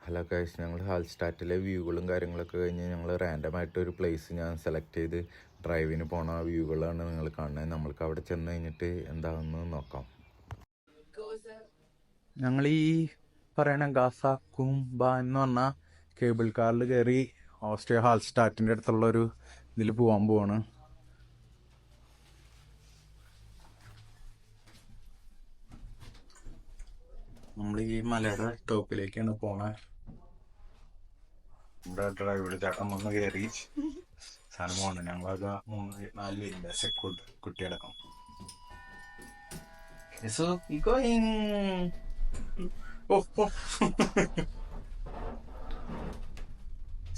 Hello guys, ഞങ്ങൾ ഹാൽസ്റ്റാറ്റിലെ വ്യൂകളും കാര്യങ്ങളൊക്കെ കഴിഞ്ഞ് ഞങ്ങൾ റാൻഡമായിട്ട് ഒരു പ്ലേസ് ഞാൻ സെലക്ട് ചെയ്ത് ഡ്രൈവിന് പോണ വ്യൂകളാണ് നിങ്ങൾ കാണുന്നത്. നമ്മൾക്ക് അവിടെ ചെന്ന് കഴിഞ്ഞിട്ട് എന്താണെന്ന് നോക്കാം. ഞങ്ങൾ ഈ പറയണ ഗാസ കുംബ എന്ന് പറഞ്ഞ കേബിൾ കാറിൽ കയറി ഓസ്ട്രിയ ഹാൽസ്റ്റാറ്റിൻ്റെ അടുത്തുള്ളൊരു ഇതിൽ പോകാൻ പോവാണ്. നമ്മൾ ഈ മലയുടെ ടോപ്പിലേക്കാണ് പോണേ. ഇവിടെ ഡ്രൈവർ ചേട്ടൻ വന്ന് കയറി സാധനം പോകണം. ഞങ്ങളൊക്കെ 3-4 പേരില്ല, സെക്യൂർഡ് കുട്ടിയടക്കം.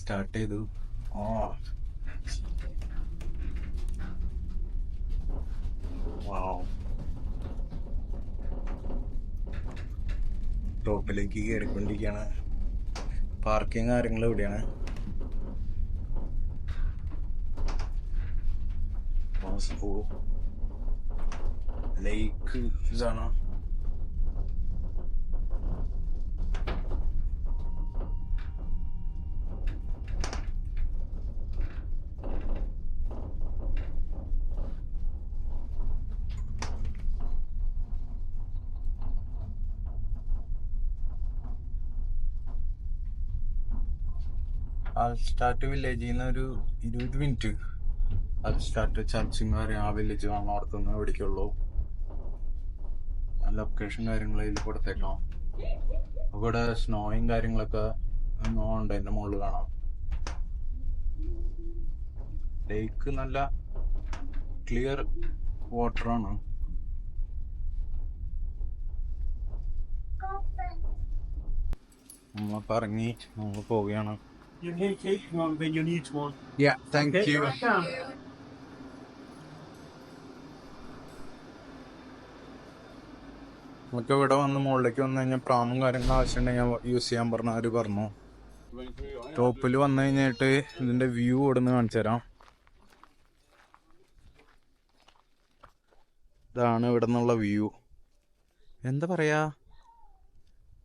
സ്റ്റാർട്ട് ചെയ്തു. ടോപ്പിലേക്ക് കയറിക്കൊണ്ടിരിക്കുകയാണ്. പാർക്കിങ് കാര്യങ്ങൾ എവിടെയാണ്? ലേക്ക് ഇതാണ്. ഹാൽസ്റ്റാറ്റ് വില്ലേജിൽ നിന്ന് ഒരു 20 മിനിറ്റ് ഹാൽസ്റ്റാറ്റ് ചർച്ചിങ് വരെ ആ വില്ലേജ് വന്നോടത്തുനിന്ന് എവിടേക്കുള്ളൂ. ലൊക്കേഷൻ കാര്യങ്ങൾ ഇതിൽ കൊടുത്തേക്കാം. ഇവിടെ സ്നോയും കാര്യങ്ങളൊക്കെ ഉണ്ട്, അതിൻ്റെ മുകളിൽ കാണാം. ലേക്ക് നല്ല ക്ലിയർ വാട്ടറാണ്. നമ്മളപ്പോൾ ഇറങ്ങി നമ്മൾ പോവുകയാണ്. You need cake? No, then you need one. Yeah, thank you. നമുക്ക് ഇവിടെ വന്ന് മുകളിലേക്ക് വന്നു കഴിഞ്ഞാൽ പ്രാമും കാര്യങ്ങളും ആവശ്യമുണ്ടെങ്കിൽ യൂസ് ചെയ്യാൻ പറഞ്ഞു. ടോപ്പിൽ വന്നു കഴിഞ്ഞിട്ട് ഇതിൻ്റെ വ്യൂ ഇവിടെ നിന്ന് കാണിച്ചു തരാം. ഇതാണ് ഇവിടെ നിന്നുള്ള വ്യൂ. എന്താ പറയാ,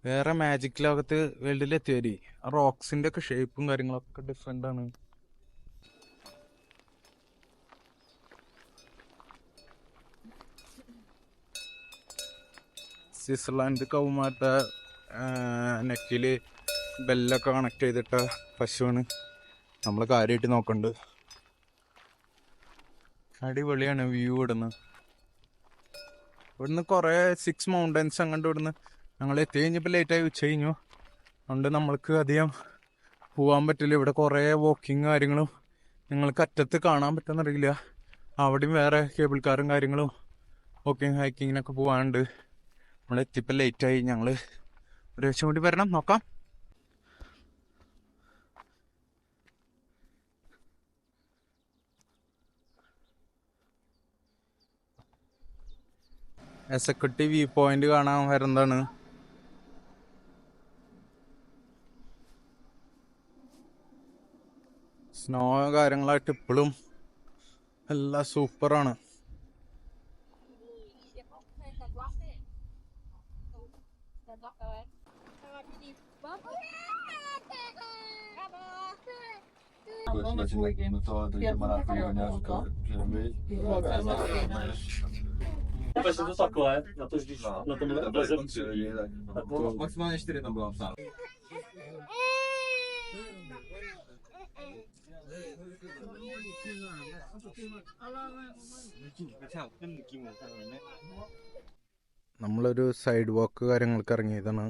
വേറെ മാജിക് ലോകത്ത് വേൾഡിലെത്തിയവര് ആ റോക്സിന്റെ ഒക്കെ ഷേപ്പും കാര്യങ്ങളൊക്കെ ഡിഫറെന്റ് ആണ്. സ്വിറ്റ്സർലാൻഡ് കൗമാറ്റ നെക്കില് ബെല്ലൊക്കെ കണക്ട് ചെയ്തിട്ട പശുവാണ് നമ്മൾ കാര്യമായിട്ട് നോക്കണ്ട്. അടിപൊളിയാണ് വ്യൂ. ഇവിടുന്ന് കുറേ 6 മൗണ്ടൻസ് അങ്ങോട്ട് ഇവിടുന്ന് ഞങ്ങൾ എത്തി കഴിഞ്ഞപ്പോൾ ലേറ്റായി, ഉച്ച കഴിഞ്ഞു. അതുകൊണ്ട് നമ്മൾക്ക് അധികം പോകാൻ പറ്റില്ല. ഇവിടെ കുറേ വാക്കിങ് കാര്യങ്ങളും നിങ്ങൾക്ക് അറ്റത്ത് കാണാൻ പറ്റുമെന്നറിയില്ല. അവിടെയും വേറെ കേബിൾ കാറും കാര്യങ്ങളും വാക്കിങ് ഹൈക്കിങ്ങിനൊക്കെ പോകാനുണ്ട്. നമ്മൾ എത്തിയപ്പോൾ ലേറ്റായി. ഞങ്ങൾ ഒരു ദിവസം കൂടി വരണം, നോക്കാം. എക്സിക്യൂട്ടീവ് വ്യൂ പോയിന്റ് കാണാൻ വരുന്നതാണ്. സ്നോ കാര്യങ്ങളായിട്ട് ഇപ്പോഴും എല്ലാം സൂപ്പറാണ്. To takhle, na to když na tom Maksimálně 4 tam bylo napsáno. നമ്മളൊരു സൈഡ് വാക്ക് കാര്യങ്ങൾക്ക് ഇറങ്ങിയതാണ്.